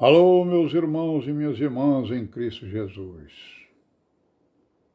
Alô, meus irmãos e minhas irmãs em Cristo Jesus.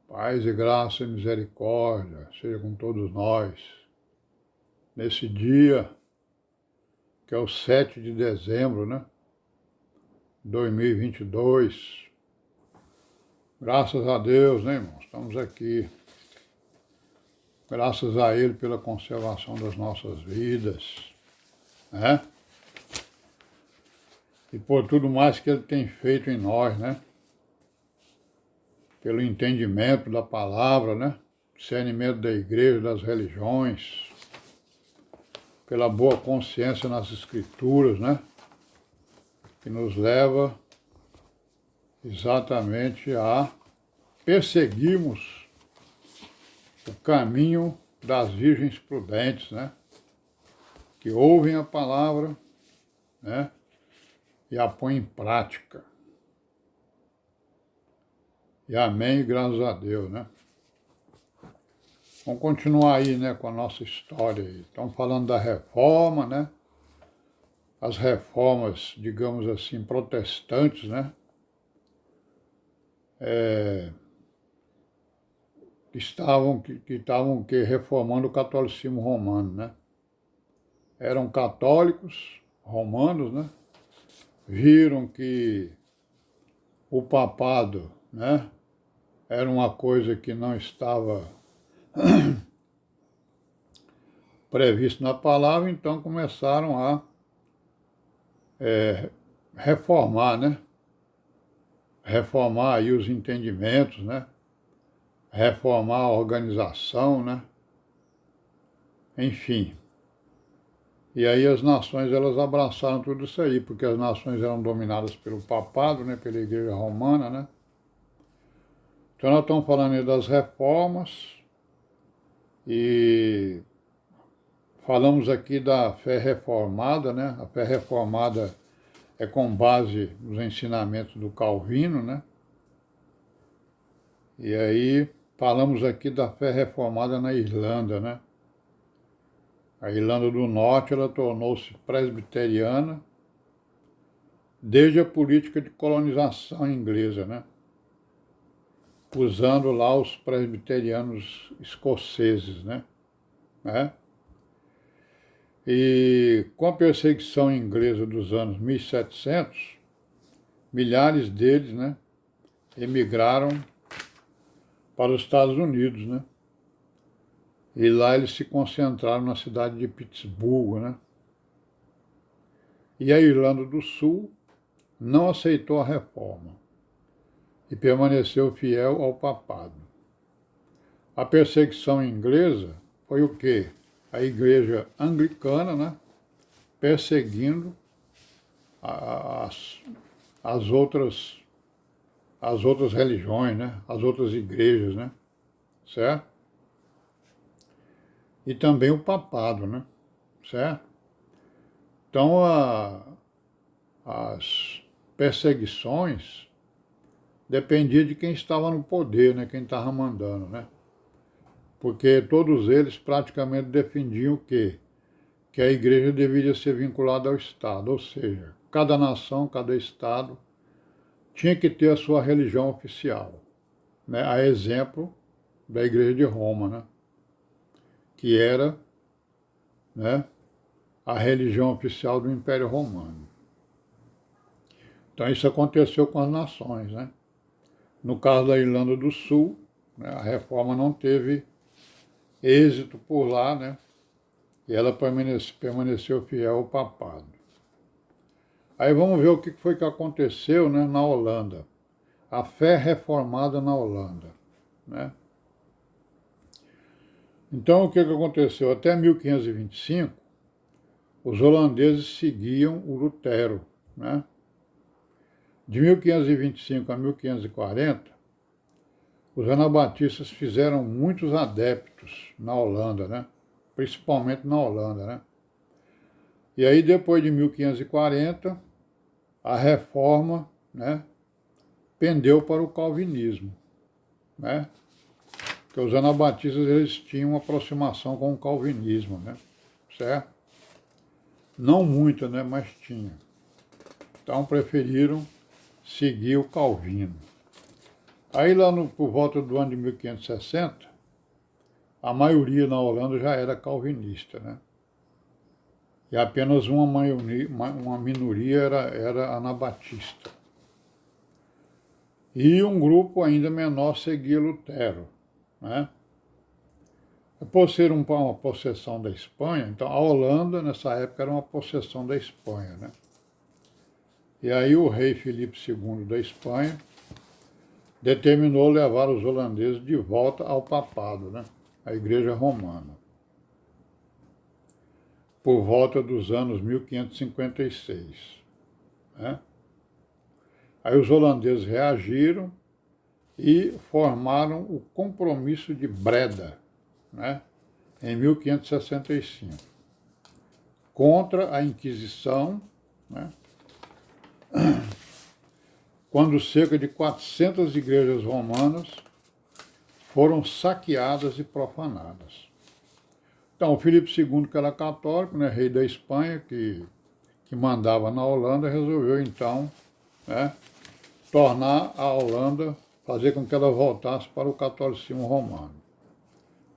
Paz e graça e misericórdia seja com todos nós. Nesse dia, que é o 7 de dezembro, 2022. Graças a Deus, irmãos? Estamos aqui. Graças a Ele pela conservação das nossas vidas, né? E por tudo mais que Ele tem feito em nós, Pelo entendimento da palavra, Discernimento da igreja, das religiões, pela boa consciência nas escrituras, Que nos leva exatamente a perseguirmos o caminho das virgens prudentes, Que ouvem a palavra, E a põem em prática. E amém, e graças a Deus, Vamos continuar aí, com a nossa história aí. Estamos falando da reforma, As reformas, digamos assim, protestantes, que estavam reformando o catolicismo romano, Eram católicos romanos, Viram que o papado, era uma coisa que não estava previsto na palavra, então começaram a reformar, Reformar aí os entendimentos, Reformar a organização, Enfim. E aí as nações, elas abraçaram tudo isso aí, porque as nações eram dominadas pelo papado, pela igreja romana, Então nós estamos falando aí das reformas e falamos aqui da fé reformada, A fé reformada é com base nos ensinamentos do Calvino, E aí falamos aqui da fé reformada na Irlanda, A Irlanda do Norte, ela tornou-se presbiteriana desde a política de colonização inglesa, Usando lá os presbiterianos escoceses, E com a perseguição inglesa dos anos 1700, milhares deles, emigraram para os Estados Unidos, E lá eles se concentraram na cidade de Pittsburgh, E a Irlanda do Sul não aceitou a reforma e permaneceu fiel ao papado. A perseguição inglesa foi o quê? A igreja anglicana, perseguindo as outras religiões, As outras igrejas, Certo? E também o papado, Certo? Então, as perseguições dependiam de quem estava no poder, quem estava mandando, Porque todos eles praticamente defendiam o quê? Que a igreja deveria ser vinculada ao Estado, ou seja, cada nação, cada Estado tinha que ter a sua religião oficial, a exemplo da igreja de Roma, que era, a religião oficial do Império Romano. Então isso aconteceu com as nações, No caso da Irlanda do Sul, a reforma não teve êxito por lá, E ela permaneceu fiel ao papado. Aí vamos ver o que foi que aconteceu, na Holanda. A fé reformada na Holanda, Então o que aconteceu? Até 1525, os holandeses seguiam o Lutero, De 1525 a 1540, os anabatistas fizeram muitos adeptos na Holanda, Principalmente na Holanda, E aí, depois de 1540, a reforma, pendeu para o calvinismo, Porque os anabatistas, eles tinham uma aproximação com o calvinismo, Certo? Não muita, mas tinha. Então preferiram seguir o Calvino. Aí lá por volta do ano de 1560, a maioria na Holanda já era calvinista, né? E apenas uma minoria era anabatista. E um grupo ainda menor seguia Lutero, né? Por ser uma possessão da Espanha, então a Holanda nessa época era uma possessão da Espanha, né? E aí o rei Filipe II da Espanha determinou levar os holandeses de volta ao papado, né? A Igreja Romana, por volta dos anos 1556, né? Aí os holandeses reagiram e formaram o Compromisso de Breda, né? Em 1565, contra a Inquisição, né? Quando cerca de 400 igrejas romanas foram saqueadas e profanadas. Então, o Filipe II, que era católico, né, rei da Espanha, que mandava na Holanda, resolveu, então, né, tornar a Holanda, fazer com que ela voltasse para o catolicismo romano.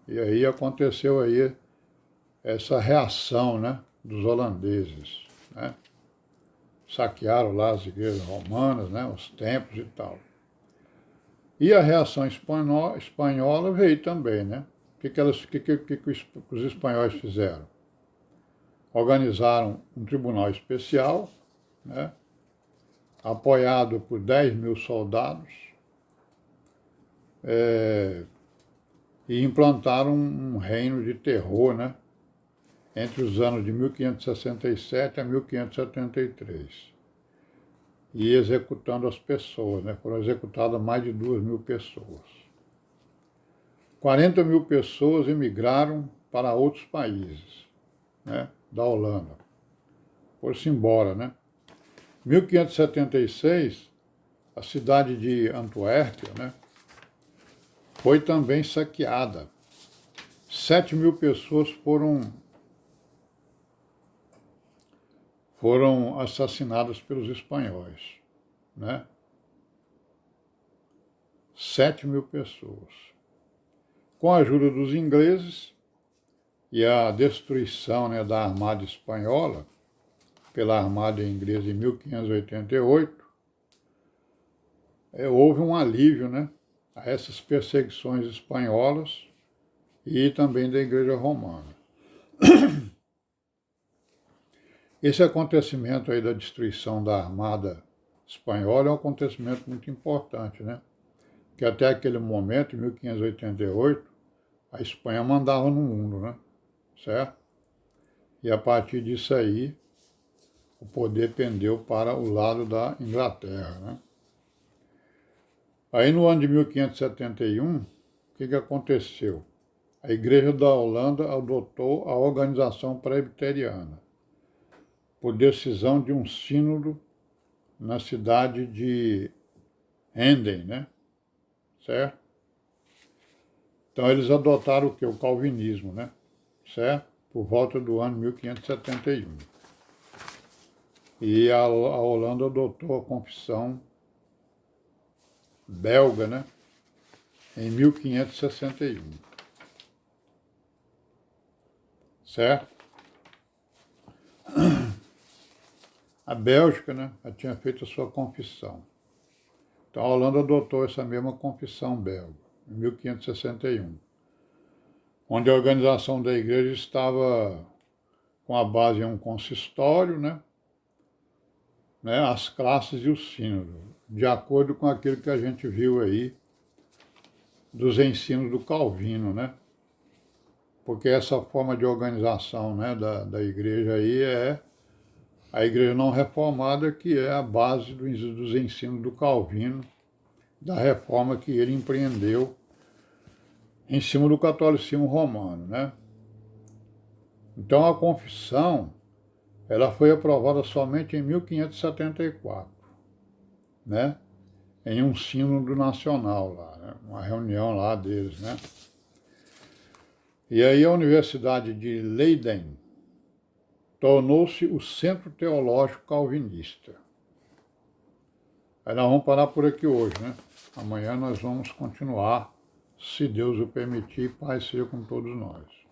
E aí aconteceu aí essa reação, né, dos holandeses, né? Saquearam lá as igrejas romanas, né, os templos e tal. E a reação espanhola veio também, né? O que os espanhóis fizeram? Organizaram um tribunal especial, né, apoiado por 10 mil soldados, e implantaram um reino de terror, né, entre os anos de 1567 a 1573. E executando as pessoas, né? Foram executadas mais de 2.000 pessoas. 40 mil pessoas emigraram para outros países, né, da Holanda. Foram-se embora, né? Em 1576, a cidade de Antuérpia, né, foi também saqueada. 7 mil pessoas foram assassinadas pelos espanhóis, né? 7 mil pessoas. Com a ajuda dos ingleses e a destruição, né, da Armada Espanhola, pela Armada Inglesa em 1588, houve um alívio, né, a essas perseguições espanholas e também da Igreja Romana. Esse acontecimento aí da destruição da Armada Espanhola é um acontecimento muito importante, né? Que até aquele momento, em 1588, a Espanha mandava no mundo, né? Certo? E a partir disso aí, o poder pendeu para o lado da Inglaterra, né? Aí no ano de 1571, o que aconteceu? A Igreja da Holanda adotou a organização presbiteriana, por decisão de um sínodo na cidade de Hendem, né? Certo? Então eles adotaram o quê? O calvinismo, né? Certo? Por volta do ano 1571. E a Holanda adotou a confissão belga, né? Em 1561. Certo? A Bélgica, né, já tinha feito a sua confissão. Então a Holanda adotou essa mesma confissão belga, em 1561, onde a organização da igreja estava com a base em um consistório, né, as classes e o sínodo, de acordo com aquilo que a gente viu aí dos ensinos do Calvino, né? Porque essa forma de organização, né, da igreja aí é a igreja não reformada, que é a base dos ensinos do Calvino, da reforma que ele empreendeu em cima do catolicismo romano, né? Então a confissão, ela foi aprovada somente em 1574, né? Em um sínodo nacional lá, né? Uma reunião lá deles, né? E aí a Universidade de Leiden tornou-se o centro teológico calvinista. Aí nós vamos parar por aqui hoje, né? Amanhã nós vamos continuar, se Deus o permitir, paz seja com todos nós.